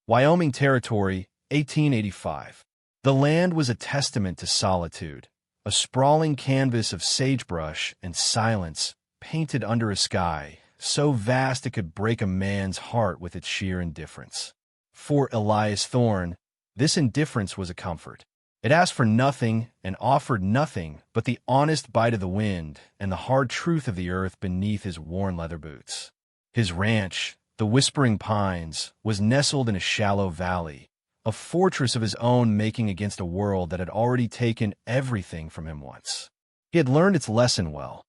Wyoming Territory, 1885. The land was a testament to solitude, a sprawling canvas of sagebrush and silence painted under a sky so vast it could break a man's heart with its sheer indifference. For Elias Thorne, this indifference was a comfort. It asked for nothing and offered nothing but the honest bite of the wind and the hard truth of the earth beneath his worn leather boots. His ranch, the Whispering Pines, was nestled in a shallow valley, a fortress of his own making against a world that had already taken everything from him once. He had learned its lesson well.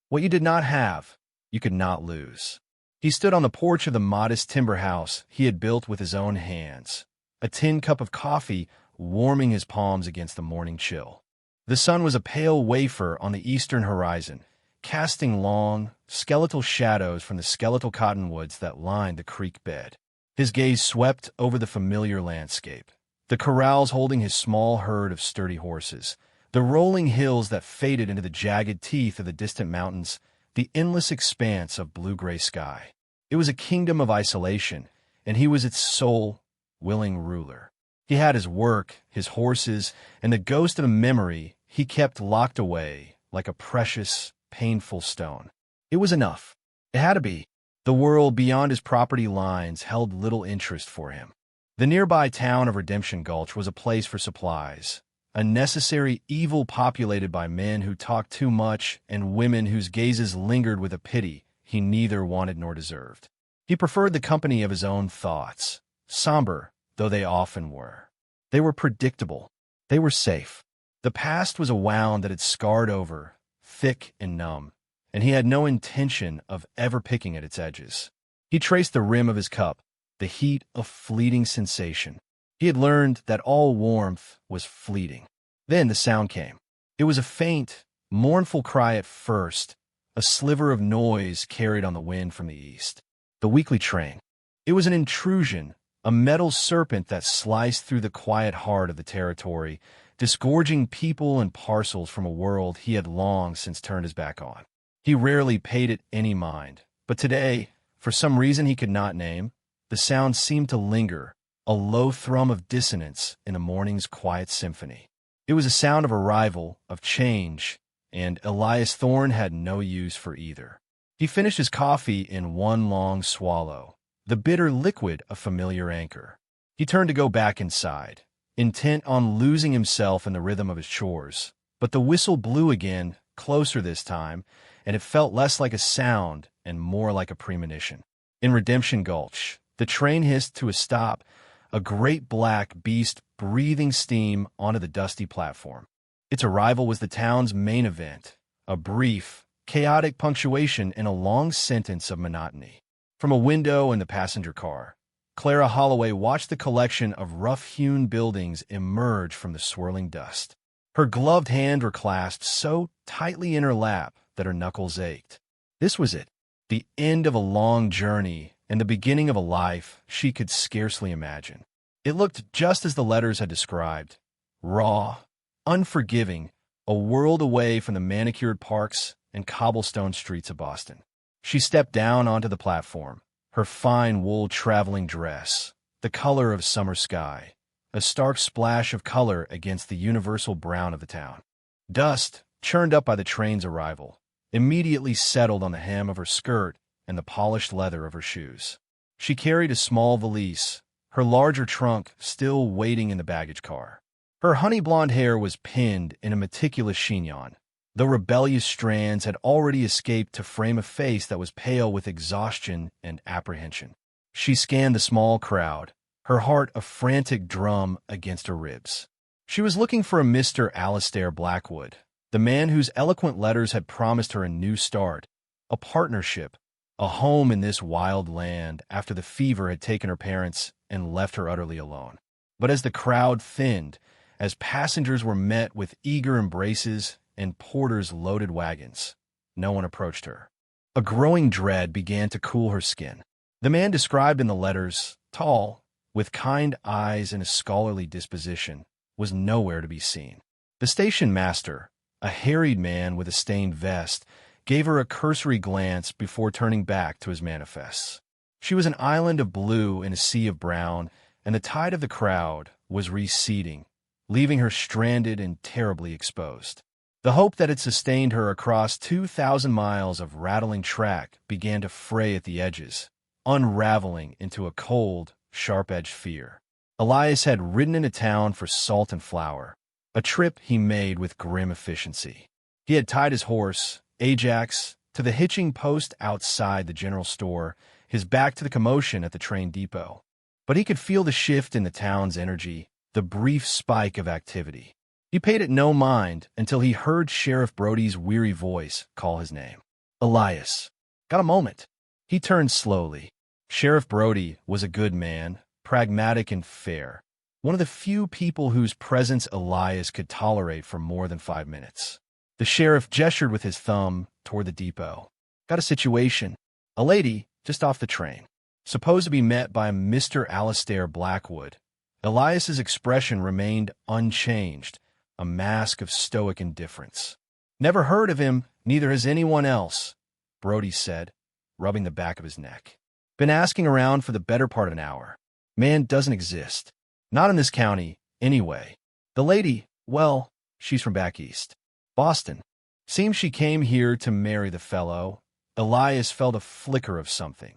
What you did not have, you could not lose. He stood on the porch of the modest timber house he had built with his own hands, a tin cup of coffee warming his palms against the morning chill. The sun was a pale wafer on the eastern horizon, casting long, skeletal shadows from the skeletal cottonwoods that lined the creek bed. His gaze swept over the familiar landscape, the corrals holding his small herd of sturdy horses, the rolling hills that faded into the jagged teeth of the distant mountains, the endless expanse of blue-gray sky. It was a kingdom of isolation, and he was its sole, willing ruler. He had his work, his horses, and the ghost of a memory he kept locked away like a precious, painful stone. It was enough. It had to be. The world beyond his property lines held little interest for him. The nearby town of Redemption Gulch was a place for supplies, a necessary evil populated by men who talked too much and women whose gazes lingered with a pity he neither wanted nor deserved. He preferred the company of his own thoughts, somber though they often were. They were predictable. They were safe. The past was a wound that had scarred over, thick and numb, and he had no intention of ever picking at its edges. He traced the rim of his cup, the heat of fleeting sensation. He had learned that all warmth was fleeting. Then the sound came. It was a faint, mournful cry at first, a sliver of noise carried on the wind from the east. The weekly train. It was an intrusion, a metal serpent that sliced through the quiet heart of the territory, disgorging people and parcels from a world he had long since turned his back on. He rarely paid it any mind, but today, for some reason he could not name, the sound seemed to linger, a low thrum of dissonance in the morning's quiet symphony. It was a sound of arrival, of change, and Elias Thorne had no use for either. He finished his coffee in one long swallow, the bitter liquid a familiar anchor. He turned to go back inside, intent on losing himself in the rhythm of his chores, but the whistle blew again, closer this time, and it felt less like a sound and more like a premonition. In Redemption Gulch, the train hissed to a stop, a great black beast breathing steam onto the dusty platform. Its arrival was the town's main event, a brief, chaotic punctuation in a long sentence of monotony. From a window in the passenger car, Clara Holloway watched the collection of rough-hewn buildings emerge from the swirling dust. Her gloved hands were clasped so tightly in her lap that her knuckles ached. This was it, the end of a long journey and the beginning of a life she could scarcely imagine. It looked just as the letters had described, raw, unforgiving, a world away from the manicured parks and cobblestone streets of Boston. She stepped down onto the platform, her fine wool traveling dress, the color of summer sky, a stark splash of color against the universal brown of the town. Dust, churned up by the train's arrival, immediately settled on the hem of her skirt and the polished leather of her shoes. She carried a small valise, her larger trunk still waiting in the baggage car. Her honey-blonde hair was pinned in a meticulous chignon. The rebellious strands had already escaped to frame a face that was pale with exhaustion and apprehension. She scanned the small crowd, her heart a frantic drum against her ribs. She was looking for a Mr. Alistair Blackwood, the man whose eloquent letters had promised her a new start, a partnership, a home in this wild land after the fever had taken her parents and left her utterly alone. But as the crowd thinned, as passengers were met with eager embraces and porters' loaded wagons, no one approached her. A growing dread began to cool her skin. The man described in the letters, tall, with kind eyes and a scholarly disposition, was nowhere to be seen. The station master, a harried man with a stained vest, gave her a cursory glance before turning back to his manifests. She was an island of blue in a sea of brown, and the tide of the crowd was receding, leaving her stranded and terribly exposed. The hope that had sustained her across 2,000 miles of rattling track began to fray at the edges, unraveling into a cold, sharp-edged fear. Elias had ridden into town for salt and flour, a trip he made with grim efficiency. He had tied his horse, Ajax, to the hitching post outside the general store, his back to the commotion at the train depot. But he could feel the shift in the town's energy, the brief spike of activity. He paid it no mind until he heard Sheriff Brody's weary voice call his name. Elias. Got a moment? He turned slowly. Sheriff Brody was a good man, pragmatic and fair, one of the few people whose presence Elias could tolerate for more than 5 minutes. The sheriff gestured with his thumb toward the depot. Got a situation. A lady just off the train, supposed to be met by Mr. Alastair Blackwood. Elias's expression remained unchanged, a mask of stoic indifference. Never heard of him, neither has anyone else, Brody said, rubbing the back of his neck. Been asking around for the better part of an hour. Man doesn't exist. Not in this county, anyway. The lady, well, she's from back east. Boston. Seems she came here to marry the fellow. Elias felt a flicker of something.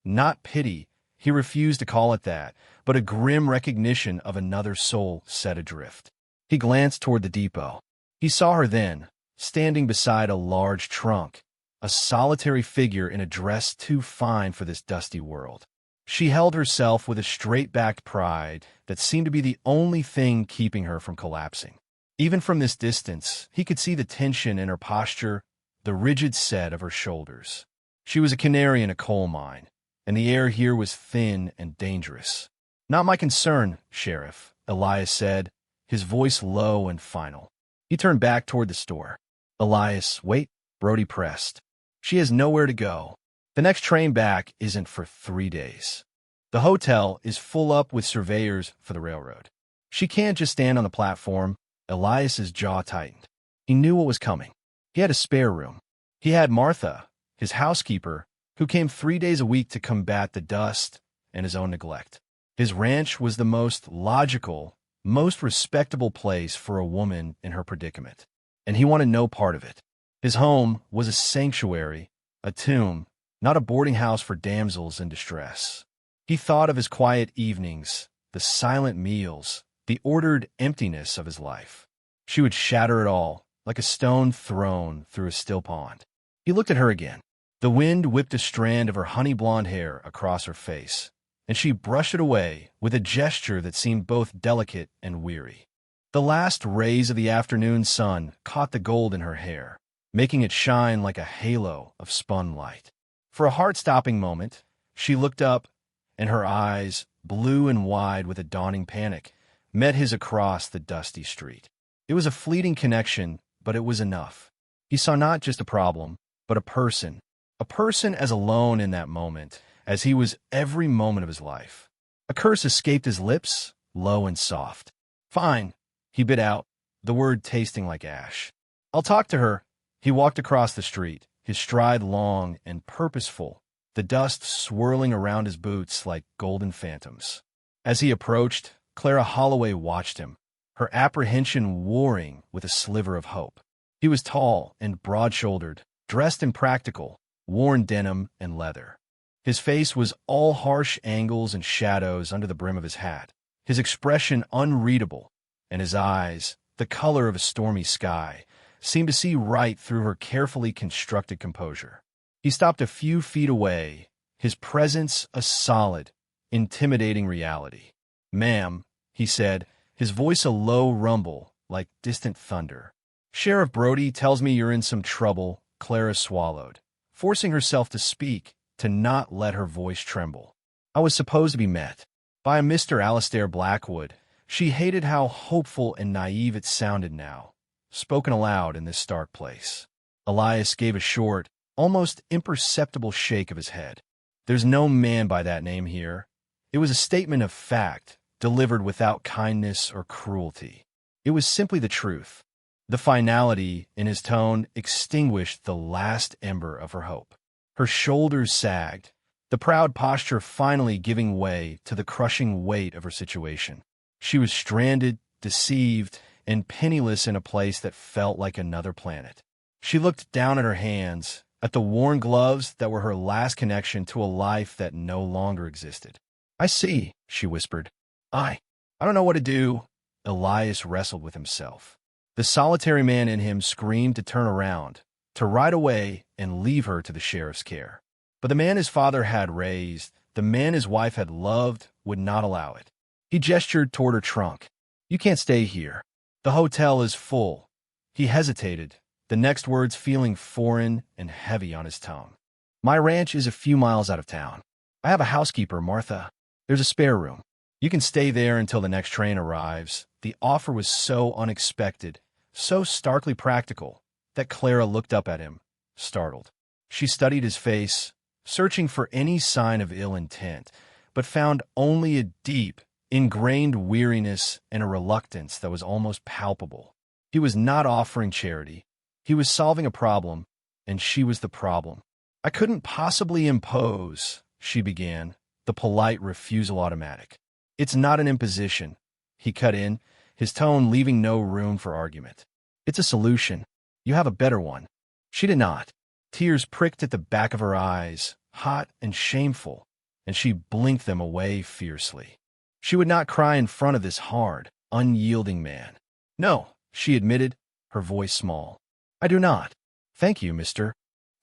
Not pity, he refused to call it that, but a grim recognition of another soul set adrift. He glanced toward the depot. He saw her then, standing beside a large trunk, a solitary figure in a dress too fine for this dusty world. She held herself with a straight-backed pride that seemed to be the only thing keeping her from collapsing. Even from this distance, he could see the tension in her posture, the rigid set of her shoulders. She was a canary in a coal mine, and the air here was thin and dangerous. Not my concern, Sheriff, Elias said, his voice low and final. He turned back toward the store. Elias, wait, Brody pressed. She has nowhere to go. The next train back isn't for 3 days. The hotel is full up with surveyors for the railroad. She can't just stand on the platform. Elias's jaw tightened. He knew what was coming. He had a spare room. He had Martha, his housekeeper, who came 3 days a week to combat the dust and his own neglect. His ranch was the most logical, most respectable place for a woman in her predicament, and he wanted no part of it. His home was a sanctuary, a tomb, not a boarding house for damsels in distress. He thought of his quiet evenings, the silent meals, the ordered emptiness of his life. She would shatter it all, like a stone thrown through a still pond. He looked at her again. The wind whipped a strand of her honey-blonde hair across her face, and she brushed it away with a gesture that seemed both delicate and weary. The last rays of the afternoon sun caught the gold in her hair, making it shine like a halo of spun light. For a heart-stopping moment, she looked up, and her eyes, blue and wide with a dawning panic, met his across the dusty street. It was a fleeting connection, but it was enough. He saw not just a problem, but a person as alone in that moment as he was every moment of his life. A curse escaped his lips, low and soft. Fine, he bit out, the word tasting like ash. I'll talk to her. He walked across the street, his stride long and purposeful, the dust swirling around his boots like golden phantoms. As he approached, Clara Holloway watched him, her apprehension warring with a sliver of hope. He was tall and broad-shouldered, dressed in practical, worn denim and leather. His face was all harsh angles and shadows under the brim of his hat, his expression unreadable, and his eyes, the color of a stormy sky, seemed to see right through her carefully constructed composure. He stopped a few feet away, his presence a solid, intimidating reality. Ma'am, he said, his voice a low rumble, like distant thunder. Sheriff Brody tells me you're in some trouble, Clara swallowed, forcing herself to speak, to not let her voice tremble. I was supposed to be met by a Mr. Alastair Blackwood. She hated how hopeful and naive it sounded now, spoken aloud in this stark place. Elias gave a short, almost imperceptible shake of his head. There's no man by that name here. It was a statement of fact, delivered without kindness or cruelty. It was simply the truth. The finality in his tone extinguished the last ember of her hope. Her shoulders sagged, the proud posture finally giving way to the crushing weight of her situation. She was stranded, deceived, and penniless in a place that felt like another planet. She looked down at her hands, at the worn gloves that were her last connection to a life that no longer existed. "I see," she whispered. I don't know what to do." Elias wrestled with himself. The solitary man in him screamed to turn around, to ride away and leave her to the sheriff's care. But the man his father had raised, the man his wife had loved, would not allow it. He gestured toward her trunk. "You can't stay here. The hotel is full." He hesitated, the next words feeling foreign and heavy on his tongue. "My ranch is a few miles out of town. I have a housekeeper, Martha. There's a spare room. You can stay there until the next train arrives." The offer was so unexpected, so starkly practical, that Clara looked up at him, startled. She studied his face, searching for any sign of ill intent, but found only a deep, ingrained weariness and a reluctance that was almost palpable. He was not offering charity. He was solving a problem, and she was the problem. "I couldn't possibly impose," she began, the polite refusal automatic. "It's not an imposition," he cut in, his tone leaving no room for argument. "It's a solution. You have a better one." She did not. Tears pricked at the back of her eyes, hot and shameful, and she blinked them away fiercely. She would not cry in front of this hard, unyielding man. "No," she admitted, her voice small. "I do not." "Thank you, Mr.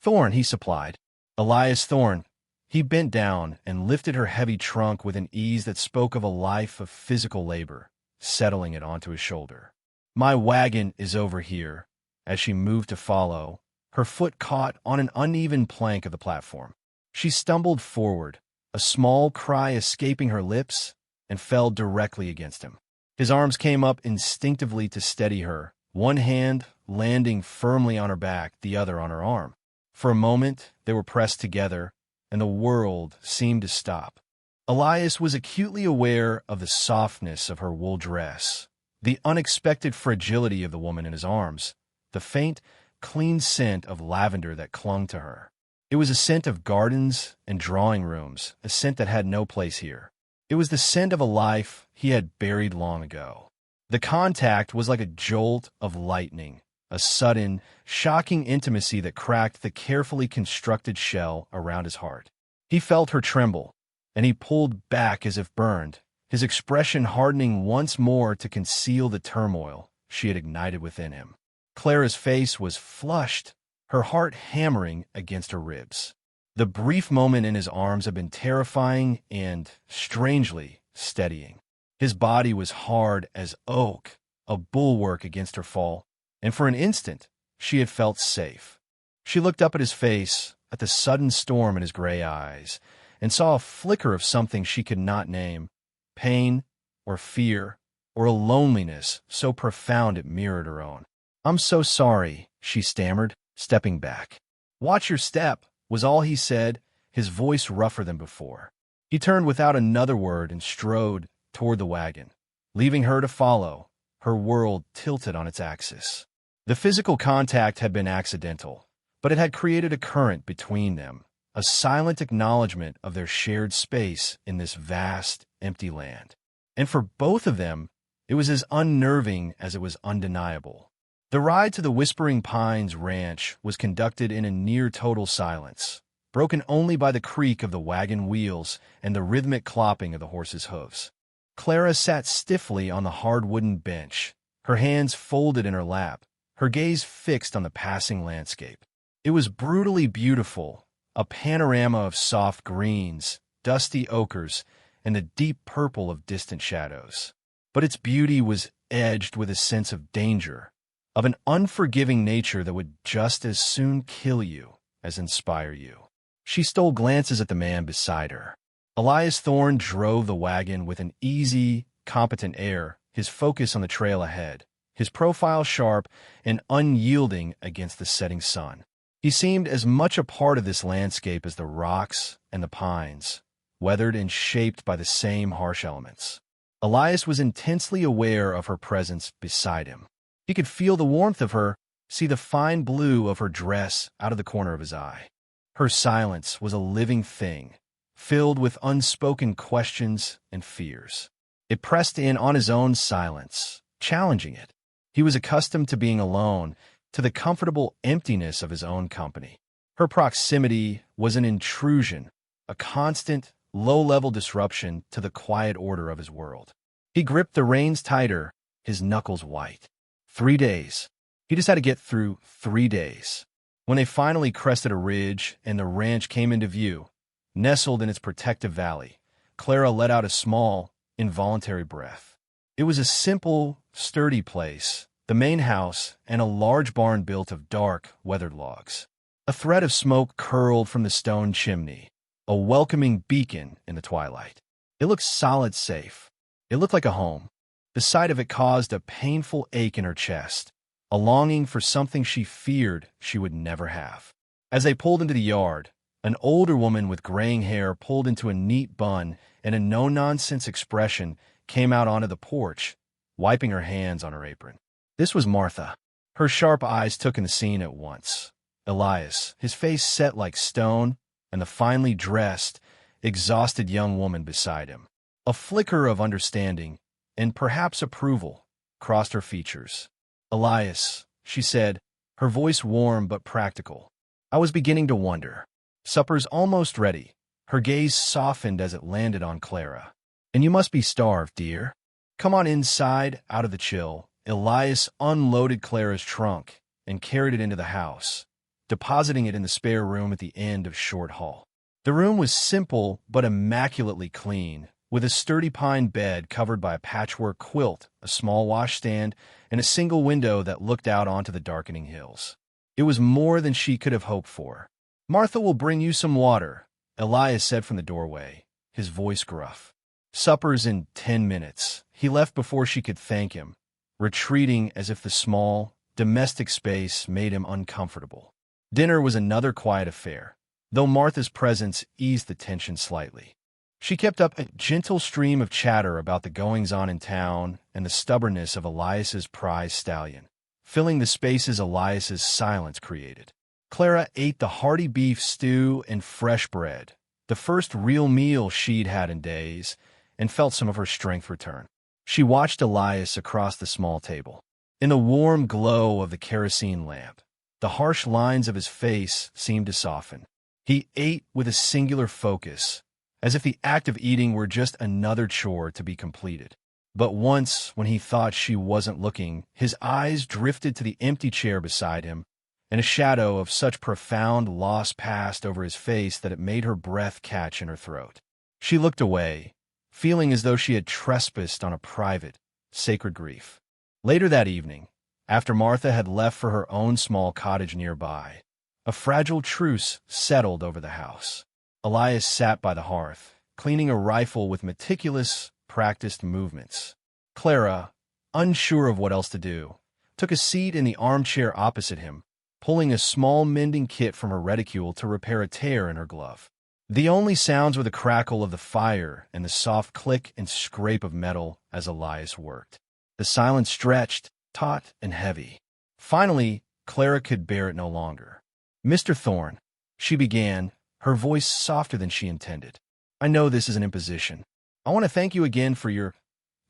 Thorne," he supplied. "Elias Thorne." He bent down and lifted her heavy trunk with an ease that spoke of a life of physical labor, settling it onto his shoulder. "My wagon is over here." As she moved to follow, her foot caught on an uneven plank of the platform. She stumbled forward, a small cry escaping her lips, and fell directly against him. His arms came up instinctively to steady her, one hand landing firmly on her back, the other on her arm. For a moment, they were pressed together, and the world seemed to stop. Elias was acutely aware of the softness of her wool dress, the unexpected fragility of the woman in his arms, the faint, clean scent of lavender that clung to her. It was a scent of gardens and drawing rooms, a scent that had no place here. It was the scent of a life he had buried long ago. The contact was like a jolt of lightning, a sudden, shocking intimacy that cracked the carefully constructed shell around his heart. He felt her tremble, and he pulled back as if burned, his expression hardening once more to conceal the turmoil she had ignited within him. Clara's face was flushed, her heart hammering against her ribs. The brief moment in his arms had been terrifying and, strangely, steadying. His body was hard as oak, a bulwark against her fall, and for an instant, she had felt safe. She looked up at his face, at the sudden storm in his gray eyes, and saw a flicker of something she could not name, pain or fear or a loneliness so profound it mirrored her own. "I'm so sorry," she stammered, stepping back. "Watch your step," was all he said, his voice rougher than before. He turned without another word and strode toward the wagon, leaving her to follow, her world tilted on its axis. The physical contact had been accidental, but it had created a current between them, a silent acknowledgement of their shared space in this vast, empty land. And for both of them, it was as unnerving as it was undeniable. The ride to the Whispering Pines Ranch was conducted in a near-total silence, broken only by the creak of the wagon wheels and the rhythmic clopping of the horses' hooves. Clara sat stiffly on the hard wooden bench, her hands folded in her lap, her gaze fixed on the passing landscape. It was brutally beautiful, a panorama of soft greens, dusty ochres, and the deep purple of distant shadows. But its beauty was edged with a sense of danger, of an unforgiving nature that would just as soon kill you as inspire you. She stole glances at the man beside her. Elias Thorne drove the wagon with an easy, competent air, his focus on the trail ahead, his profile sharp and unyielding against the setting sun. He seemed as much a part of this landscape as the rocks and the pines, weathered and shaped by the same harsh elements. Elias was intensely aware of her presence beside him. He could feel the warmth of her, see the fine blue of her dress out of the corner of his eye. Her silence was a living thing, filled with unspoken questions and fears. It pressed in on his own silence, challenging it. He was accustomed to being alone, to the comfortable emptiness of his own company. Her proximity was an intrusion, a constant, low-level disruption to the quiet order of his world. He gripped the reins tighter, his knuckles white. 3 days. He just had to get through 3 days. When they finally crested a ridge and the ranch came into view, nestled in its protective valley, Clara let out a small, involuntary breath. It was a simple, sturdy place, the main house and a large barn built of dark, weathered logs. A thread of smoke curled from the stone chimney, a welcoming beacon in the twilight. It looked solid safe. It looked like a home. The sight of it caused a painful ache in her chest, a longing for something she feared she would never have. As they pulled into the yard, an older woman with graying hair pulled into a neat bun and a no-nonsense expression came out onto the porch, wiping her hands on her apron. This was Martha. Her sharp eyes took in the scene at once. Elias, his face set like stone, and the finely dressed, exhausted young woman beside him. A flicker of understanding, and perhaps approval, crossed her features. "Elias," she said, her voice warm but practical. "I was beginning to wonder. Supper's almost ready." Her gaze softened as it landed on Clara. "And you must be starved, dear. Come on inside, out of the chill." Elias unloaded Clara's trunk and carried it into the house, depositing it in the spare room at the end of Short Hall. The room was simple but immaculately clean, with a sturdy pine bed covered by a patchwork quilt, a small washstand, and a single window that looked out onto the darkening hills. It was more than she could have hoped for. "Martha will bring you some water," Elias said from the doorway, his voice gruff. "Supper's in 10 minutes." He left before she could thank him, retreating as if the small, domestic space made him uncomfortable. Dinner was another quiet affair, though Martha's presence eased the tension slightly. She kept up a gentle stream of chatter about the goings-on in town and the stubbornness of Elias's prize stallion, filling the spaces Elias's silence created. Clara ate the hearty beef stew and fresh bread, the first real meal she'd had in days, and felt some of her strength return. She watched Elias across the small table. In the warm glow of the kerosene lamp, the harsh lines of his face seemed to soften. He ate with a singular focus, as if the act of eating were just another chore to be completed. But once, when he thought she wasn't looking, his eyes drifted to the empty chair beside him, and a shadow of such profound loss passed over his face that it made her breath catch in her throat. She looked away, feeling as though she had trespassed on a private, sacred grief. Later that evening, after Martha had left for her own small cottage nearby, a fragile truce settled over the house. Elias sat by the hearth, cleaning a rifle with meticulous, practiced movements. Clara, unsure of what else to do, took a seat in the armchair opposite him, pulling a small mending kit from her reticule to repair a tear in her glove. The only sounds were the crackle of the fire and the soft click and scrape of metal as Elias worked. The silence stretched, taut and heavy. Finally, Clara could bear it no longer. "Mr. Thorne," she began, her voice softer than she intended. "I know this is an imposition. I want to thank you again for your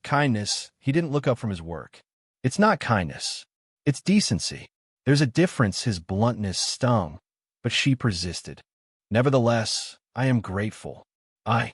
kindness." He didn't look up from his work. "It's not kindness. It's decency." There's a difference. His bluntness stung, but she persisted. "Nevertheless, I am grateful. I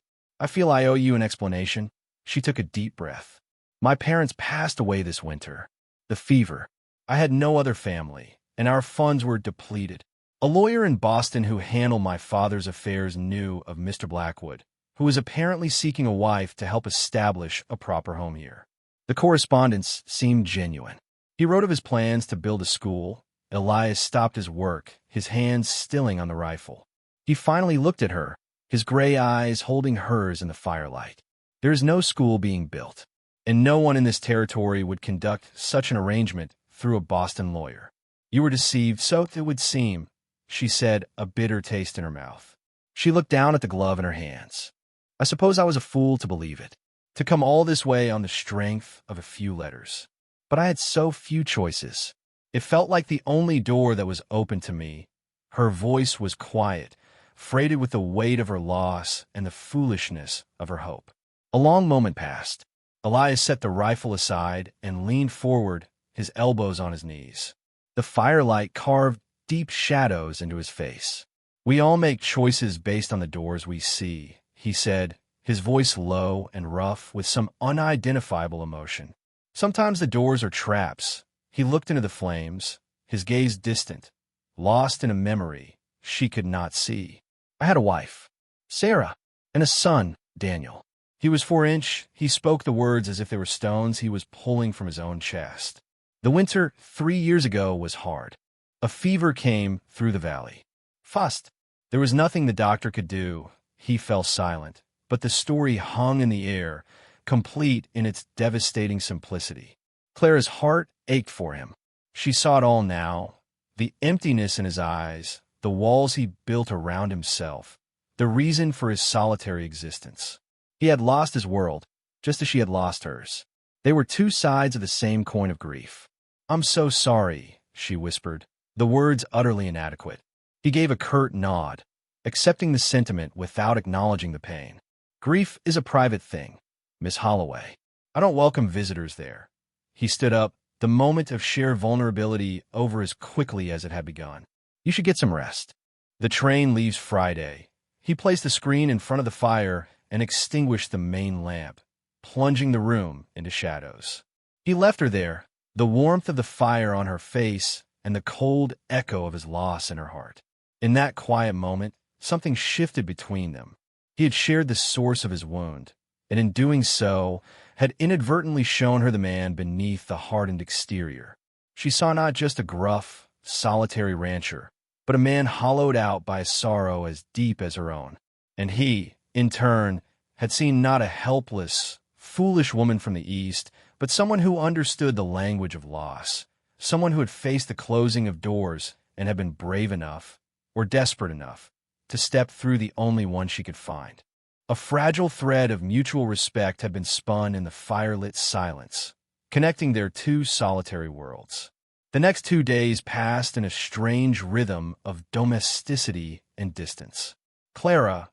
feel I owe you an explanation." She took a deep breath. "My parents passed away this winter. The fever. I had no other family, and our funds were depleted. A lawyer in Boston who handled my father's affairs knew of Mr. Blackwood, who was apparently seeking a wife to help establish a proper home here. The correspondence seemed genuine. He wrote of his plans to build a school." Elias stopped his work, his hands stilling on the rifle. He finally looked at her, his gray eyes holding hers in the firelight. "There is no school being built, and no one in this territory would conduct such an arrangement through a Boston lawyer. You were deceived, so it would seem," she said, a bitter taste in her mouth. She looked down at the glove in her hands. "I suppose I was a fool to believe it, to come all this way on the strength of a few letters. But I had so few choices. It felt like the only door that was open to me." Her voice was quiet, freighted with the weight of her loss and the foolishness of her hope. A long moment passed. Elias set the rifle aside and leaned forward, his elbows on his knees. The firelight carved deep shadows into his face. "We all make choices based on the doors we see," he said, his voice low and rough with some unidentifiable emotion. "Sometimes the doors are traps." He looked into the flames, his gaze distant, lost in a memory she could not see. "I had a wife, Sarah, and a son, Daniel." He was 4-inch. He spoke the words as if they were stones he was pulling from his own chest. "The winter 3 years ago was hard. A fever came through the valley. Fast. There was nothing the doctor could do." He fell silent, but the story hung in the air, complete in its devastating simplicity. Clara's heart ached for him. She saw it all now, the emptiness in his eyes, the walls he built around himself, the reason for his solitary existence. He had lost his world, just as she had lost hers. They were two sides of the same coin of grief. "I'm so sorry," she whispered, the words utterly inadequate. He gave a curt nod, accepting the sentiment without acknowledging the pain. "Grief is a private thing, Miss Holloway. I don't welcome visitors there." He stood up, the moment of sheer vulnerability over as quickly as it had begun. "You should get some rest. The train leaves Friday." He placed the screen in front of the fire and extinguished the main lamp, plunging the room into shadows. He left her there, the warmth of the fire on her face and the cold echo of his loss in her heart. In that quiet moment, something shifted between them. He had shared the source of his wound, and in doing so, had inadvertently shown her the man beneath the hardened exterior. She saw not just a gruff, solitary rancher, but a man hollowed out by a sorrow as deep as her own. And he, in turn, had seen not a helpless, foolish woman from the East, but someone who understood the language of loss, someone who had faced the closing of doors and had been brave enough, or desperate enough, to step through the only one she could find. A fragile thread of mutual respect had been spun in the firelit silence, connecting their two solitary worlds. The next 2 days passed in a strange rhythm of domesticity and distance. Clara,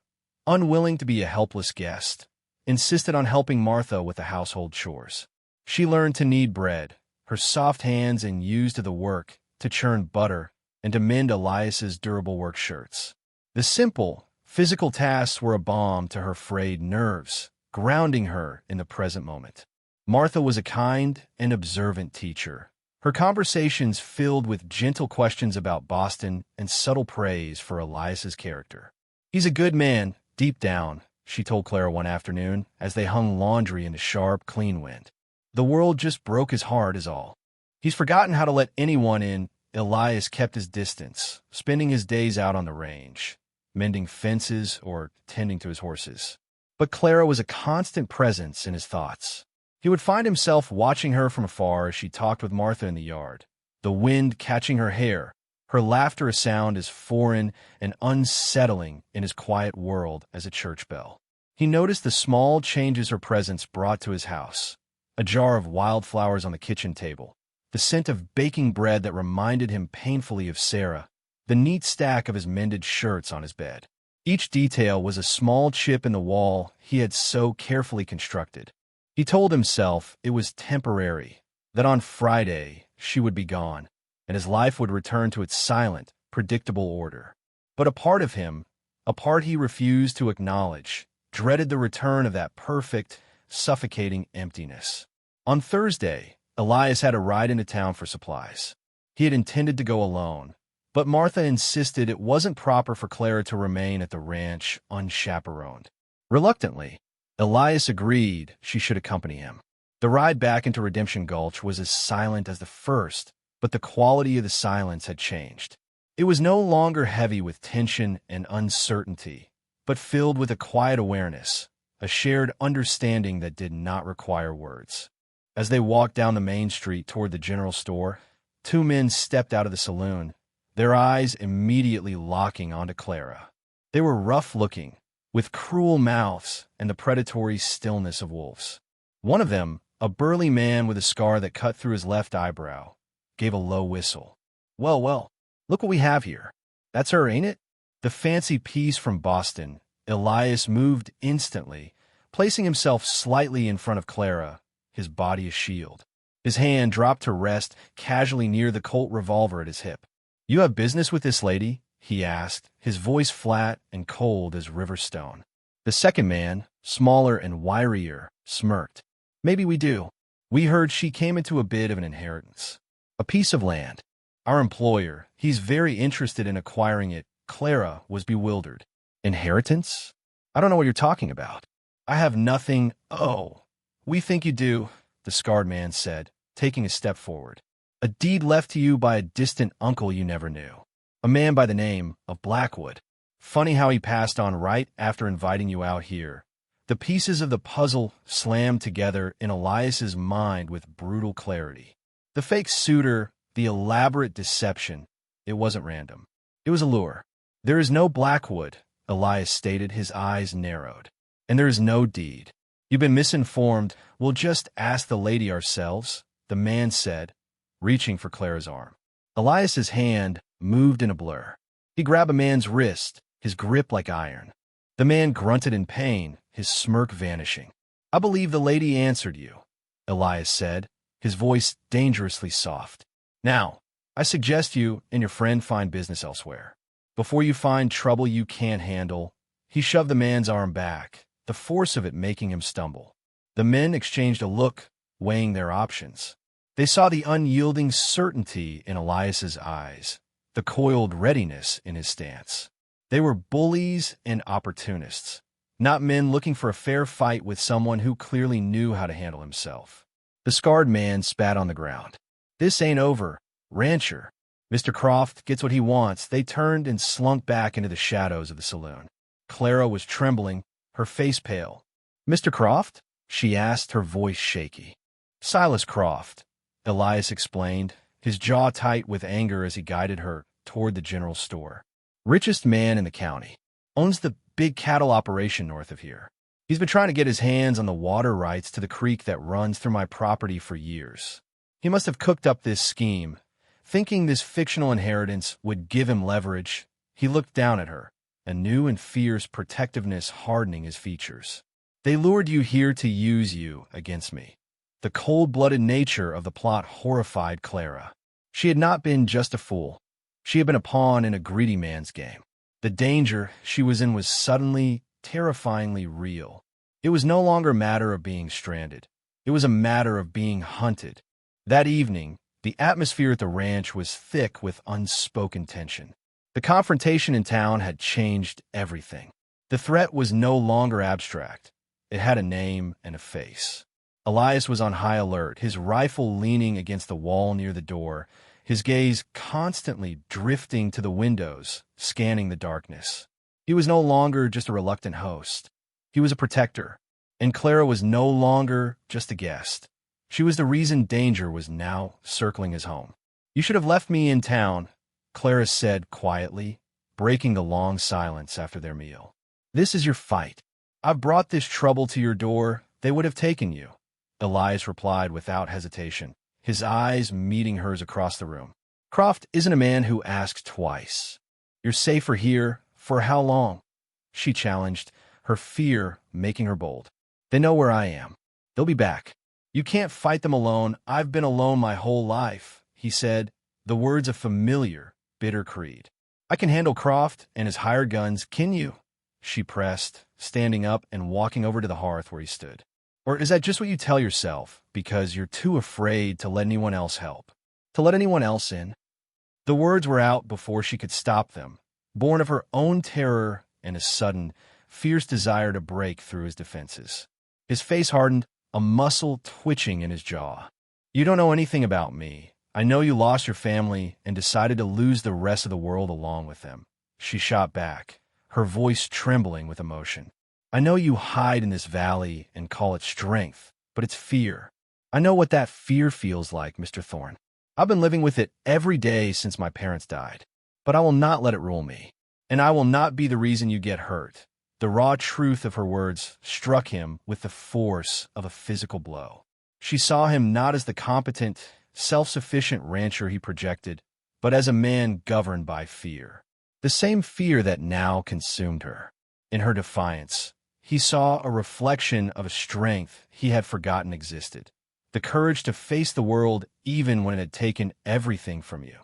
unwilling to be a helpless guest, insisted on helping Martha with the household chores. She learned to knead bread, her soft hands and used to the work to churn butter and to mend Elias's durable work shirts. The simple, physical tasks were a balm to her frayed nerves, grounding her in the present moment. Martha was a kind and observant teacher, her conversations filled with gentle questions about Boston and subtle praise for Elias's character. "He's a good man, deep down," she told Clara one afternoon as they hung laundry in the sharp, clean wind. "The world just broke his heart is all. He's forgotten how to let anyone in." Elias kept his distance, spending his days out on the range, mending fences or tending to his horses. But Clara was a constant presence in his thoughts. He would find himself watching her from afar as she talked with Martha in the yard, the wind catching her hair, her laughter a sound as foreign and unsettling in his quiet world as a church bell. He noticed the small changes her presence brought to his house: a jar of wildflowers on the kitchen table, the scent of baking bread that reminded him painfully of Sarah, the neat stack of his mended shirts on his bed. Each detail was a small chip in the wall he had so carefully constructed. He told himself it was temporary, that on Friday she would be gone, and his life would return to its silent, predictable order. But a part of him, a part he refused to acknowledge, dreaded the return of that perfect, suffocating emptiness. On Thursday, Elias had a ride into town for supplies. He had intended to go alone, but Martha insisted it wasn't proper for Clara to remain at the ranch unchaperoned. Reluctantly, Elias agreed she should accompany him. The ride back into Redemption Gulch was as silent as the first, but the quality of the silence had changed. It was no longer heavy with tension and uncertainty, but filled with a quiet awareness, a shared understanding that did not require words. As they walked down the main street toward the general store, two men stepped out of the saloon, their eyes immediately locking onto Clara. They were rough-looking, with cruel mouths and the predatory stillness of wolves. One of them, a burly man with a scar that cut through his left eyebrow, gave a low whistle. Well, look what we have here. That's her, ain't it?" The fancy piece from Boston. Elias moved instantly, placing himself slightly in front of Clara, his body a shield. His hand dropped to rest casually near the Colt revolver at his hip. "You have business with this lady?" he asked, his voice flat and cold as river stone. The second man, smaller and wirier, smirked. "Maybe we do. We heard she came into a bit of an inheritance. A piece of land. Our employer, he's very interested in acquiring it." Clara was bewildered. "Inheritance? I don't know what you're talking about." "I have nothing." "Oh, we think you do," the scarred man said, taking a step forward. "A deed left to you by a distant uncle you never knew. A man by the name of Blackwood. Funny how he passed on right after inviting you out here." The pieces of the puzzle slammed together in Elias's mind with brutal clarity. The fake suitor, the elaborate deception. It wasn't random. It was a lure. "There is no Blackwood," Elias stated, his eyes narrowed. "And there is no deed. You've been misinformed. We'll just ask the lady ourselves," the man said, reaching for Clara's arm. Elias's hand moved in a blur. He grabbed a man's wrist, his grip like iron. The man grunted in pain, his smirk vanishing. "I believe the lady answered you," Elias said, his voice dangerously soft. "Now, I suggest you and your friend find business elsewhere. Before you find trouble you can't handle." He shoved the man's arm back, the force of it making him stumble. The men exchanged a look, weighing their options. They saw the unyielding certainty in Elias's eyes, the coiled readiness in his stance. They were bullies and opportunists, not men looking for a fair fight with someone who clearly knew how to handle himself. The scarred man spat on the ground. "This ain't over, rancher. Mr. Croft gets what he wants." They turned and slunk back into the shadows of the saloon. Clara was trembling, her face pale. "Mr. Croft?" she asked, her voice shaky. "Silas Croft," Elias explained, his jaw tight with anger as he guided her toward the general store. "Richest man in the county. Owns the big cattle operation north of here. He's been trying to get his hands on the water rights to the creek that runs through my property for years. He must have cooked up this scheme, thinking this fictional inheritance would give him leverage." He looked down at her, a new and fierce protectiveness hardening his features. "They lured you here to use you against me." The cold-blooded nature of the plot horrified Clara. She had not been just a fool. She had been a pawn in a greedy man's game. The danger she was in was suddenly, terrifyingly real. It was no longer a matter of being stranded. It was a matter of being hunted. That evening, the atmosphere at the ranch was thick with unspoken tension. The confrontation in town had changed everything. The threat was no longer abstract. It had a name and a face. Elias was on high alert, his rifle leaning against the wall near the door, his gaze constantly drifting to the windows, scanning the darkness. He was no longer just a reluctant host. He was a protector, and Clara was no longer just a guest. She was the reason danger was now circling his home. "You should have left me in town," Clara said quietly, breaking the long silence after their meal. "This is your fight. I've brought this trouble to your door. They would have taken you," Elias replied without hesitation, his eyes meeting hers across the room. "Croft isn't a man who asks twice." "You're safer here. For how long?" she challenged, her fear making her bold. "They know where I am. They'll be back." "You can't fight them alone. I've been alone my whole life," he said, the words a familiar, bitter creed. "I can handle Croft and his hired guns. Can you?" she pressed, standing up and walking over to the hearth where he stood. "Or is that just what you tell yourself, because you're too afraid to let anyone else help? To let anyone else in?" The words were out before she could stop them, born of her own terror and a sudden, fierce desire to break through his defenses. His face hardened, a muscle twitching in his jaw. "You don't know anything about me. I know you lost your family and decided to lose the rest of the world along with them," she shot back, her voice trembling with emotion. "I know you hide in this valley and call it strength, but it's fear. I know what that fear feels like, Mr. Thorne. I've been living with it every day since my parents died. But I will not let it rule me, and I will not be the reason you get hurt." The raw truth of her words struck him with the force of a physical blow. She saw him not as the competent, self-sufficient rancher he projected, but as a man governed by fear. the same fear that now consumed her. In her defiance, he saw a reflection of a strength he had forgotten existed, the courage to face the world even when it had taken everything from you.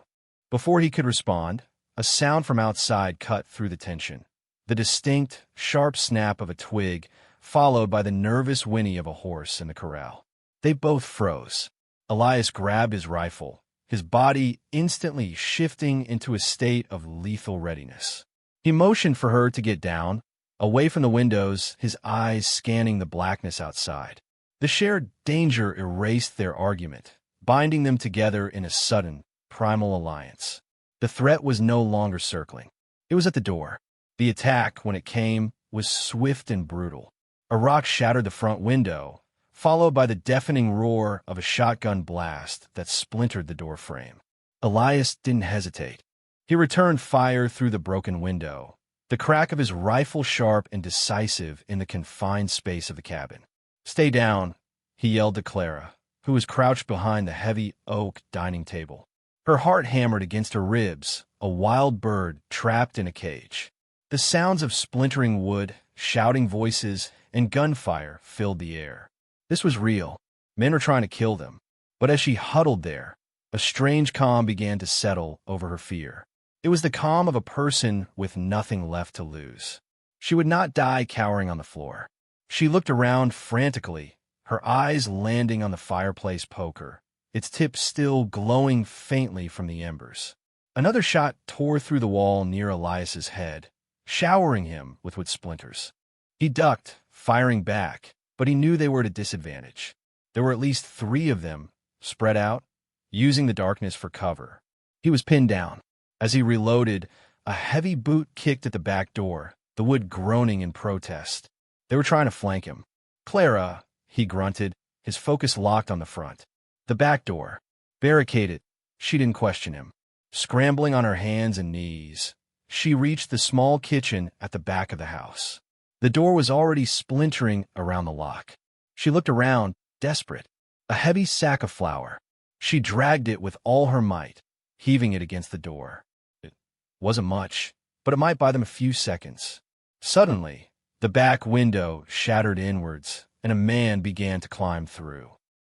Before he could respond, a sound from outside cut through the tension, the distinct, sharp snap of a twig, followed by the nervous whinny of a horse in the corral. They both froze. Elias grabbed his rifle, his body instantly shifting into a state of lethal readiness. He motioned for her to get down, away from the windows, his eyes scanning the blackness outside. The shared danger erased their argument, binding them together in a sudden, primal alliance. The threat was no longer circling. It was at the door. The attack, when it came, was swift and brutal. A rock shattered the front window, followed by the deafening roar of a shotgun blast that splintered the door frame. Elias didn't hesitate. He returned fire through the broken window, the crack of his rifle sharp and decisive in the confined space of the cabin. "Stay down," he yelled to Clara, who was crouched behind the heavy oak dining table. Her heart hammered against her ribs, a wild bird trapped in a cage. The sounds of splintering wood, shouting voices, and gunfire filled the air. This was real. Men were trying to kill them. But as she huddled there, a strange calm began to settle over her fear. It was the calm of a person with nothing left to lose. She would not die cowering on the floor. She looked around frantically, her eyes landing on the fireplace poker, its tip still glowing faintly from the embers. Another shot tore through the wall near Elias's head, showering him with wood splinters. He ducked, firing back, but he knew they were at a disadvantage. There were at least 3 of them, spread out, using the darkness for cover. He was pinned down. As he reloaded, a heavy boot kicked at the back door, the wood groaning in protest. They were trying to flank him. "Clara," he grunted, his focus locked on the front. The back door. Barricaded. She didn't question him. Scrambling on her hands and knees, she reached the small kitchen at the back of the house. The door was already splintering around the lock. She looked around, desperate. A heavy sack of flour. She dragged it with all her might, heaving it against the door. It wasn't much, but it might buy them a few seconds. Suddenly, the back window shattered inwards, and a man began to climb through.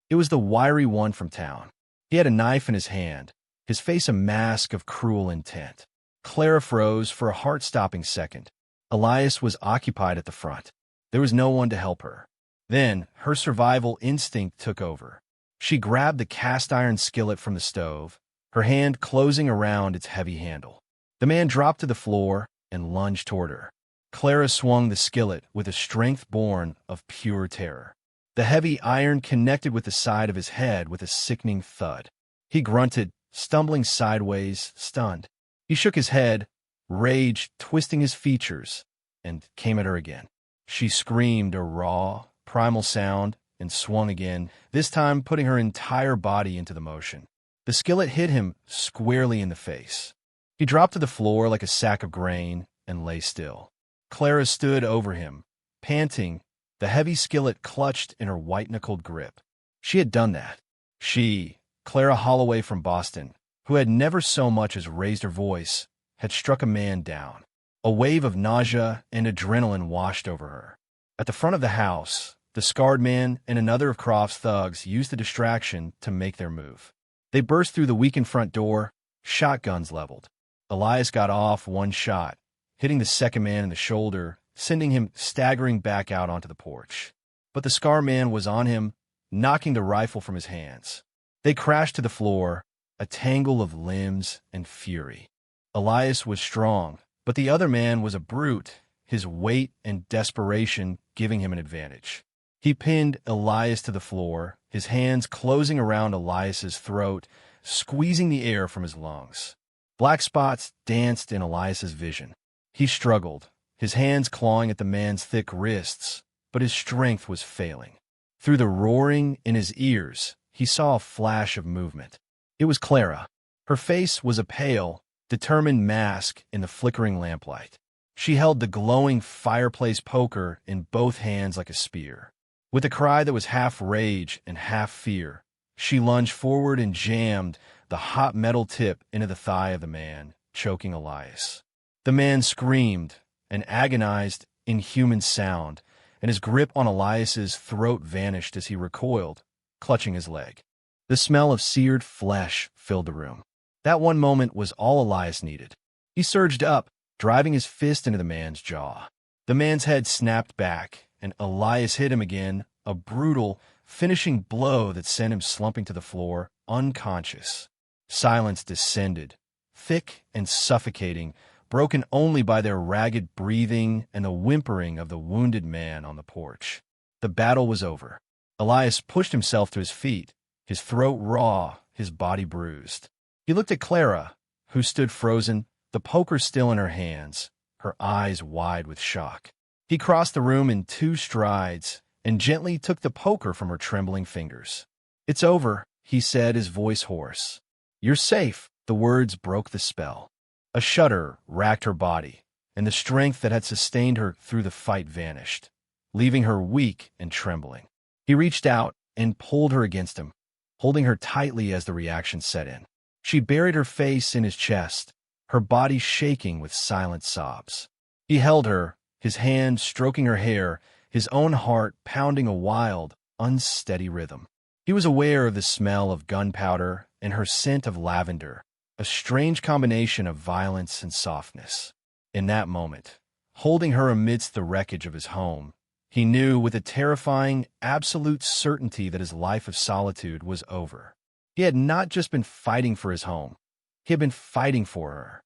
It was the wiry one from town. He had a knife in his hand, his face a mask of cruel intent. Clara froze for a heart-stopping second. Elias was occupied at the front. There was no one to help her. Then, her survival instinct took over. She grabbed the cast-iron skillet from the stove, her hand closing around its heavy handle. The man dropped to the floor and lunged toward her. Clara swung the skillet with a strength born of pure terror. The heavy iron connected with the side of his head with a sickening thud. He grunted, stumbling sideways, stunned. He shook his head, rage twisting his features, and came at her again. She screamed a raw, primal sound and swung again, this time putting her entire body into the motion. The skillet hit him squarely in the face. He dropped to the floor like a sack of grain and lay still. Clara stood over him, panting, the heavy skillet clutched in her white-knuckled grip. She had done that. She, Clara Holloway from Boston, who had never so much as raised her voice, had struck a man down. A wave of nausea and adrenaline washed over her. At the front of the house, the scarred man and another of Croft's thugs used the distraction to make their move. They burst through the weakened front door, shotguns leveled. Elias got off one shot, hitting the second man in the shoulder, sending him staggering back out onto the porch. But the scar man was on him, knocking the rifle from his hands. They crashed to the floor, a tangle of limbs and fury. Elias was strong, but the other man was a brute, his weight and desperation giving him an advantage. He pinned Elias to the floor, his hands closing around Elias's throat, squeezing the air from his lungs. Black spots danced in Elias's vision. He struggled, his hands clawing at the man's thick wrists, but his strength was failing. Through the roaring in his ears, he saw a flash of movement. It was Clara. Her face was a pale, determined mask in the flickering lamplight. She held the glowing fireplace poker in both hands like a spear. With a cry that was half rage and half fear, she lunged forward and jammed the hot metal tip into the thigh of the man, choking Elias. The man screamed, an agonized, inhuman sound, and his grip on Elias's throat vanished as he recoiled, clutching his leg. The smell of seared flesh filled the room. That one moment was all Elias needed. He surged up, driving his fist into the man's jaw. The man's head snapped back, and Elias hit him again, a brutal, finishing blow that sent him slumping to the floor, unconscious. Silence descended, thick and suffocating, broken only by their ragged breathing and the whimpering of the wounded man on the porch. The battle was over. Elias pushed himself to his feet, his throat raw, his body bruised. He looked at Clara, who stood frozen, the poker still in her hands, her eyes wide with shock. He crossed the room in 2 strides and gently took the poker from her trembling fingers. "It's over," he said, his voice hoarse. "You're safe." The words broke the spell. A shudder racked her body, and the strength that had sustained her through the fight vanished, leaving her weak and trembling. He reached out and pulled her against him, holding her tightly as the reaction set in. She buried her face in his chest, her body shaking with silent sobs. He held her, his hand stroking her hair, his own heart pounding a wild, unsteady rhythm. He was aware of the smell of gunpowder and her scent of lavender, a strange combination of violence and softness. In that moment, holding her amidst the wreckage of his home, he knew with a terrifying, absolute certainty that his life of solitude was over. He had not just been fighting for his home, he had been fighting for her.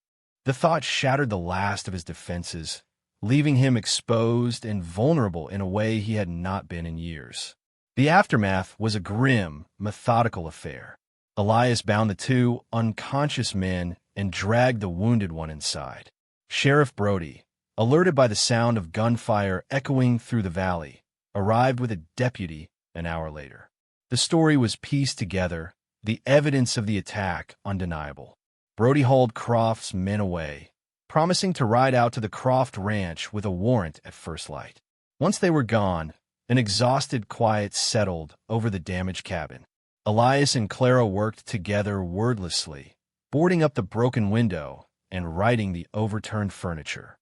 The thought shattered the last of his defenses, leaving him exposed and vulnerable in a way he had not been in years. The aftermath was a grim, methodical affair. Elias bound the 2 unconscious men and dragged the wounded one inside. Sheriff Brody, alerted by the sound of gunfire echoing through the valley, arrived with a deputy an hour later. The story was pieced together, the evidence of the attack undeniable. Brody hauled Croft's men away, promising to ride out to the Croft ranch with a warrant at first light. Once they were gone, an exhausted quiet settled over the damaged cabin. Elias and Clara worked together wordlessly, boarding up the broken window and righting the overturned furniture.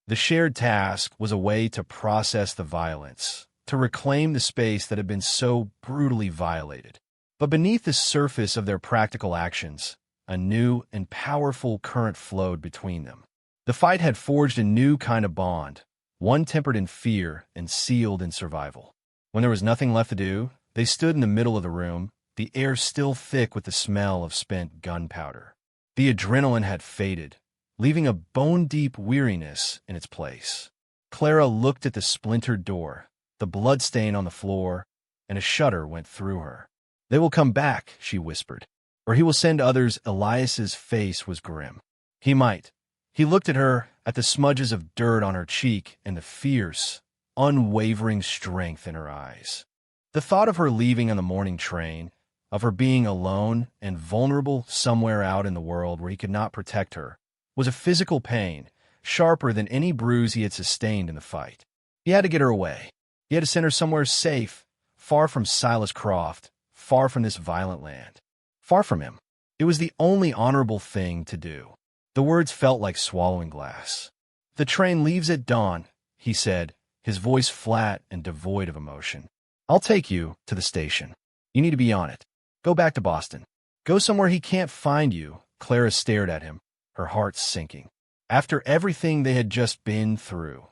The shared task was a way to process the violence, to reclaim the space that had been so brutally violated. But beneath the surface of their practical actions, a new and powerful current flowed between them. The fight had forged a new kind of bond, one tempered in fear and sealed in survival. When there was nothing left to do, they stood in the middle of the room, the air still thick with the smell of spent gunpowder. The adrenaline had faded, leaving a bone-deep weariness in its place. Clara looked at the splintered door, the bloodstain on the floor, and a shudder went through her. "They will come back," she whispered, "or he will send others." Elias's face was grim. He might. He looked at her, at the smudges of dirt on her cheek and the fierce, unwavering strength in her eyes. The thought of her leaving on the morning train, of her being alone and vulnerable somewhere out in the world where he could not protect her, was a physical pain, sharper than any bruise he had sustained in the fight. He had to get her away. He had to send her somewhere safe, far from Silas Croft, far from this violent land, far from him. It was the only honorable thing to do. The words felt like swallowing glass. "The train leaves at dawn," he said, his voice flat and devoid of emotion. "I'll take you to the station. You need to be on it. Go back to Boston. Go somewhere he can't find you." Clara stared at him, her heart sinking. After everything they had just been through,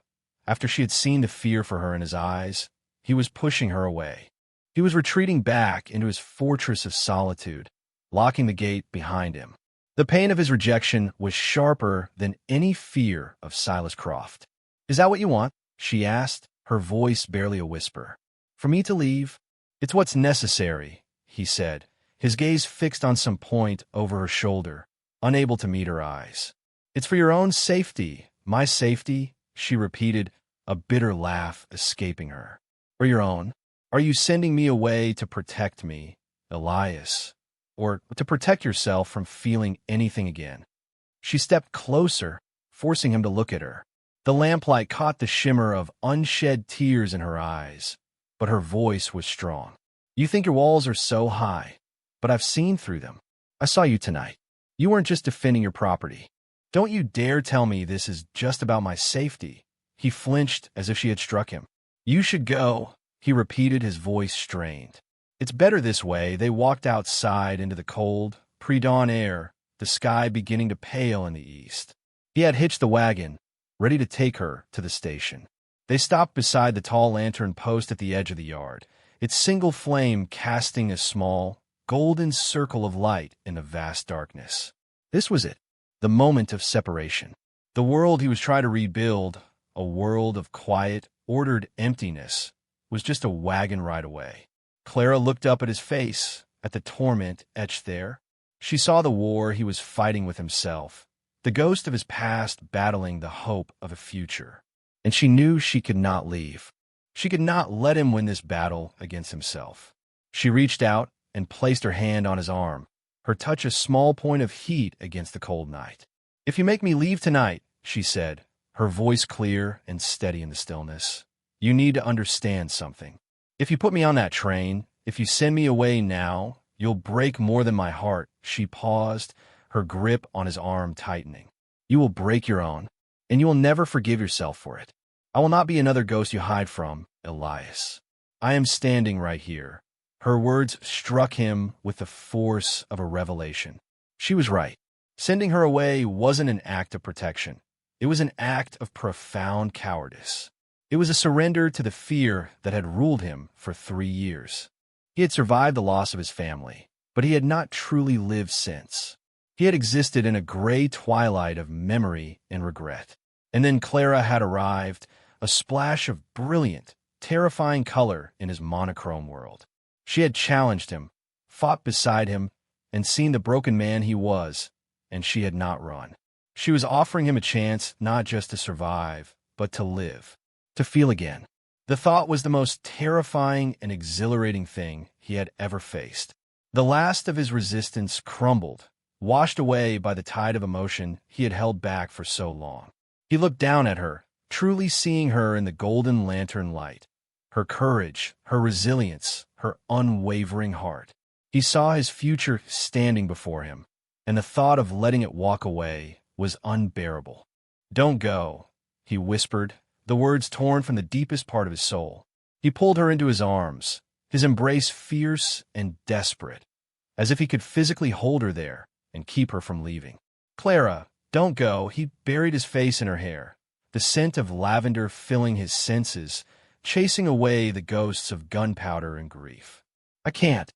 after she had seen the fear for her in his eyes, he was pushing her away. He was retreating back into his fortress of solitude, locking the gate behind him. The pain of his rejection was sharper than any fear of Silas Croft. "Is that what you want?" she asked, her voice barely a whisper. "For me to leave?" "It's what's necessary," he said, his gaze fixed on some point over her shoulder, unable to meet her eyes. "It's for your own safety, my safety," she repeated, a bitter laugh escaping her. "Or your own? Are you sending me away to protect me, Elias? Or to protect yourself from feeling anything again?" She stepped closer, forcing him to look at her. The lamplight caught the shimmer of unshed tears in her eyes, but her voice was strong. "You think your walls are so high, but I've seen through them. I saw you tonight. You weren't just defending your property. Don't you dare tell me this is just about my safety. He flinched as if she had struck him. You should go, he repeated, his voice strained. It's better this way. They walked outside into the cold, pre-dawn air, the sky beginning to pale in the east. He had hitched the wagon, ready to take her to the station. They stopped beside the tall lantern post at the edge of the yard, its single flame casting a small, golden circle of light in the vast darkness. This was it, the moment of separation. The world he was trying to rebuild, a world of quiet, ordered emptiness, was just a wagon ride away. Clara looked up at his face, at the torment etched there. She saw the war he was fighting with himself, the ghost of his past battling the hope of a future. And she knew she could not leave. She could not let him win this battle against himself. She reached out and placed her hand on his arm, her touch a small point of heat against the cold night. If you make me leave tonight, she said, her voice clear and steady in the stillness, you need to understand something. If you put me on that train, if you send me away now, you'll break more than my heart. She paused, her grip on his arm tightening. You will break your own, and you will never forgive yourself for it. I will not be another ghost you hide from, Elias. I am standing right here. Her words struck him with the force of a revelation. She was right. Sending her away wasn't an act of protection. It was an act of profound cowardice. It was a surrender to the fear that had ruled him for 3 years. He had survived the loss of his family, but he had not truly lived since. He had existed in a gray twilight of memory and regret. And then Clara had arrived, a splash of brilliant, terrifying color in his monochrome world. She had challenged him, fought beside him, and seen the broken man he was, and she had not run. She was offering him a chance not just to survive, but to live, to feel again. The thought was the most terrifying and exhilarating thing he had ever faced. The last of his resistance crumbled, washed away by the tide of emotion he had held back for so long. He looked down at her, truly seeing her in the golden lantern light, her courage, her resilience, her unwavering heart. He saw his future standing before him, and the thought of letting it walk away was unbearable. Don't go, he whispered, the words torn from the deepest part of his soul. He pulled her into his arms, his embrace fierce and desperate, as if he could physically hold her there and keep her from leaving. Clara, don't go. He buried his face in her hair, the scent of lavender filling his senses, chasing away the ghosts of gunpowder and grief. I can't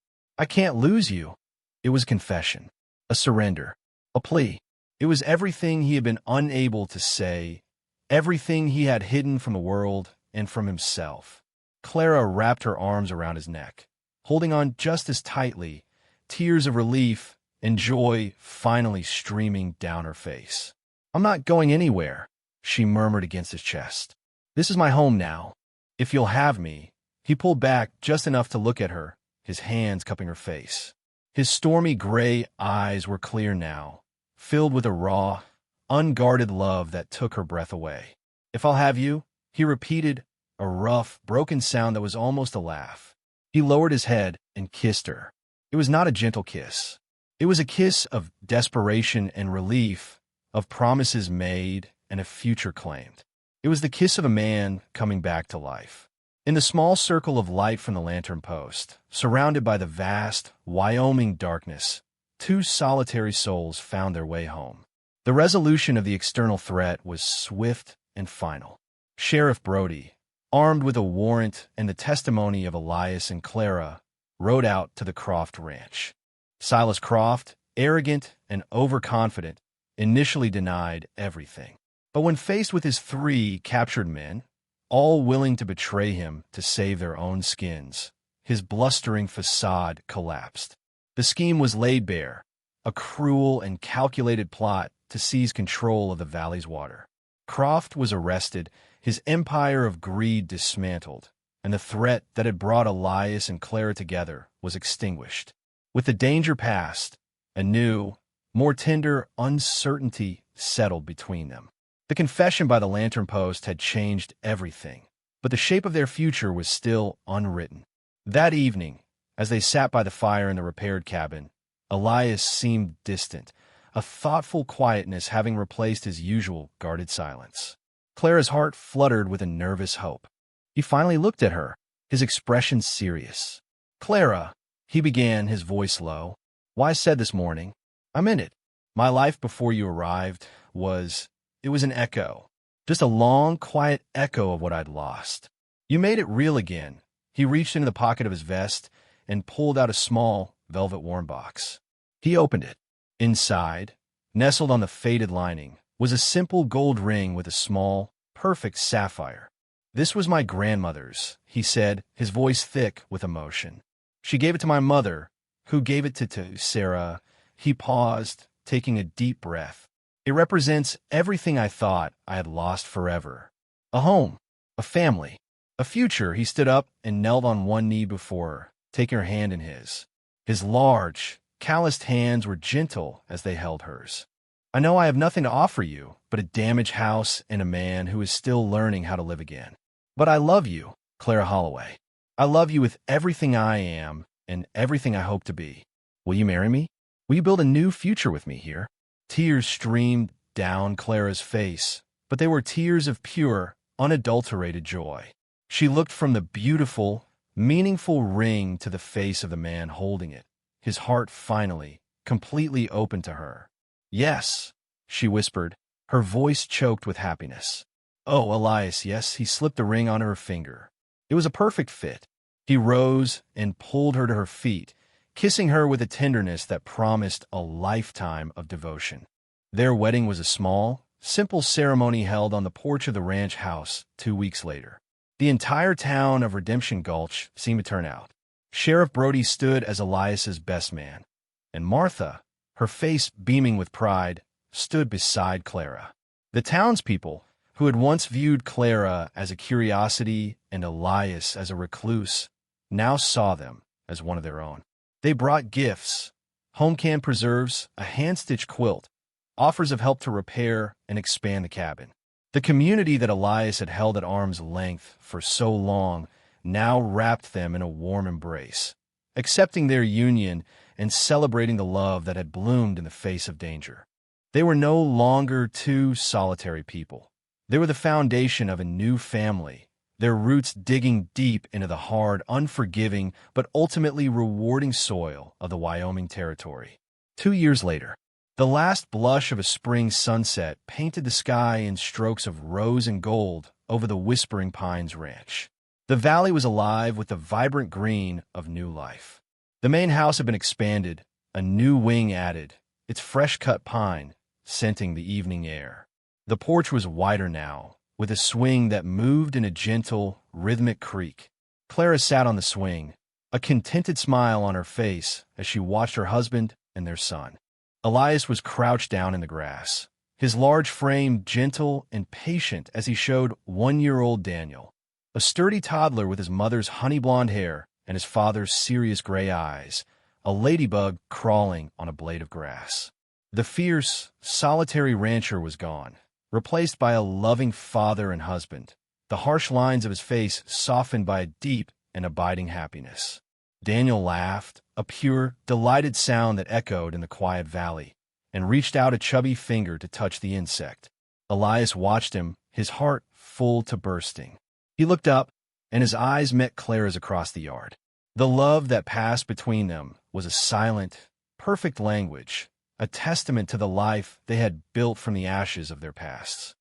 lose you. It was a confession, a surrender, a plea. It was everything he had been unable to say, everything he had hidden from the world and from himself. Clara wrapped her arms around his neck, holding on just as tightly, tears of relief and joy finally streaming down her face. I'm not going anywhere, she murmured against his chest. This is my home now. If you'll have me. He pulled back just enough to look at her, his hands cupping her face. His stormy gray eyes were clear now, filled with a raw, unguarded love that took her breath away. If I'll have you, he repeated, a rough, broken sound that was almost a laugh. He lowered his head and kissed her. It was not a gentle kiss. It was a kiss of desperation and relief, of promises made and a future claimed. It was the kiss of a man coming back to life. In the small circle of light from the lantern post, surrounded by the vast, Wyoming darkness, 2 solitary souls found their way home. The resolution of the external threat was swift and final. Sheriff Brody, armed with a warrant and the testimony of Elias and Clara, rode out to the Croft Ranch. Silas Croft, arrogant and overconfident, initially denied everything. But when faced with his 3 captured men, all willing to betray him to save their own skins, his blustering facade collapsed. The scheme was laid bare, a cruel and calculated plot to seize control of the valley's water. Croft was arrested, his empire of greed dismantled, and the threat that had brought Elias and Clara together was extinguished. With the danger past, a new, more tender uncertainty settled between them. The confession by the lantern post had changed everything, but the shape of their future was still unwritten. That evening, as they sat by the fire in the repaired cabin, Elias seemed distant, a thoughtful quietness having replaced his usual guarded silence. Clara's heart fluttered with a nervous hope. He finally looked at her, his expression serious. "Clara," he began, his voice low. "Why I said this morning, I meant it. My life before you arrived it was an echo. Just a long, quiet echo of what I'd lost. You made it real again." He reached into the pocket of his vest and pulled out a small, velvet warm box. He opened it. Inside, nestled on the faded lining, was a simple gold ring with a small, perfect sapphire. "This was my grandmother's," he said, his voice thick with emotion. "She gave it to my mother, who gave it to Sarah." He paused, taking a deep breath. "It represents everything I thought I had lost forever. A home, a family, a future." He stood up and knelt on one knee before her, taking her hand in his. His large, calloused hands were gentle as they held hers. "I know I have nothing to offer you but a damaged house and a man who is still learning how to live again. But I love you, Clara Holloway. I love you with everything I am and everything I hope to be. Will you marry me? Will you build a new future with me here?" Tears streamed down Clara's face, but they were tears of pure, unadulterated joy. She looked from the beautiful, meaningful ring to the face of the man holding it, his heart finally, completely open to her. "Yes," she whispered, her voice choked with happiness. "Oh, Elias, yes." He slipped the ring onto her finger. It was a perfect fit. He rose and pulled her to her feet, kissing her with a tenderness that promised a lifetime of devotion. Their wedding was a small, simple ceremony held on the porch of the ranch house 2 weeks later. The entire town of Redemption Gulch seemed to turn out. Sheriff Brody stood as Elias's best man, and Martha, her face beaming with pride, stood beside Clara. The townspeople, who had once viewed Clara as a curiosity and Elias as a recluse, now saw them as one of their own. They brought gifts, home-canned preserves, a hand-stitched quilt, offers of help to repair and expand the cabin. The community that Elias had held at arm's length for so long now wrapped them in a warm embrace, accepting their union and celebrating the love that had bloomed in the face of danger. They were no longer two solitary people. They were the foundation of a new family, their roots digging deep into the hard, unforgiving, but ultimately rewarding soil of the Wyoming Territory. 2 years later, the last blush of a spring sunset painted the sky in strokes of rose and gold over the Whispering Pines Ranch. The valley was alive with the vibrant green of new life. The main house had been expanded, a new wing added, its fresh-cut pine scenting the evening air. The porch was wider now, with a swing that moved in a gentle, rhythmic creak. Clara sat on the swing, a contented smile on her face as she watched her husband and their son. Elias was crouched down in the grass, his large frame gentle and patient as he showed 1-year-old Daniel, a sturdy toddler with his mother's honey-blonde hair and his father's serious gray eyes, a ladybug crawling on a blade of grass. The fierce, solitary rancher was gone, replaced by a loving father and husband, the harsh lines of his face softened by a deep and abiding happiness. Daniel laughed, a pure, delighted sound that echoed in the quiet valley, and reached out a chubby finger to touch the insect. Elias watched him, his heart full to bursting. He looked up, and his eyes met Clara's across the yard. The love that passed between them was a silent, perfect language, a testament to the life they had built from the ashes of their pasts.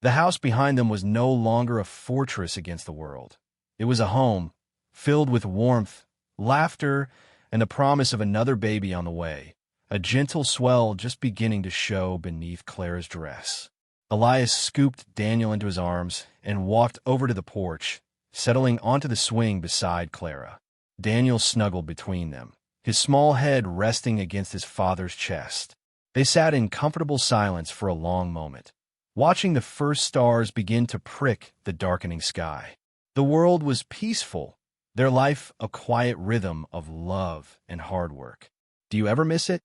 The house behind them was no longer a fortress against the world. It was a home, filled with warmth, laughter, and the promise of another baby on the way, a gentle swell just beginning to show beneath Clara's dress. Elias scooped Daniel into his arms and walked over to the porch, settling onto the swing beside Clara. Daniel snuggled between them, his small head resting against his father's chest. They sat in comfortable silence for a long moment, watching the first stars begin to prick the darkening sky. The world was peaceful, their life a quiet rhythm of love and hard work. "Do you ever miss it?"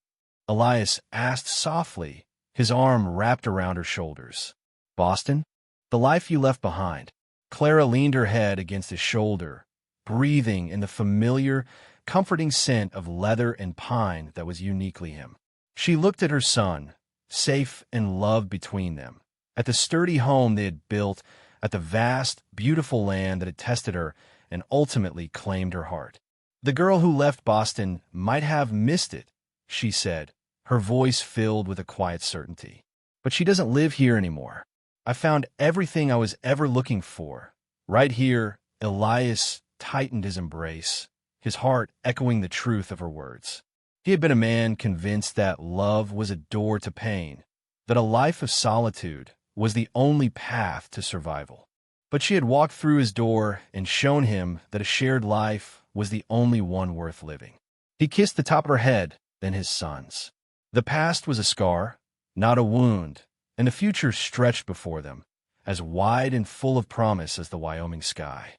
Elias asked softly, his arm wrapped around her shoulders. "Boston? The life you left behind?" Clara leaned her head against his shoulder, breathing in the familiar, comforting scent of leather and pine that was uniquely him. She looked at her son, safe and loved between them, at the sturdy home they had built, at the vast, beautiful land that had tested her and ultimately claimed her heart. The girl who left Boston might have missed it, she said, her voice filled with a quiet certainty. But she doesn't live here anymore. I found everything I was ever looking for. Right here, Elias tightened his embrace, his heart echoing the truth of her words. He had been a man convinced that love was a door to pain, that a life of solitude was the only path to survival. But she had walked through his door and shown him that a shared life was the only one worth living. He kissed the top of her head, then his son's. The past was a scar, not a wound, and the future stretched before them, as wide and full of promise as the Wyoming sky.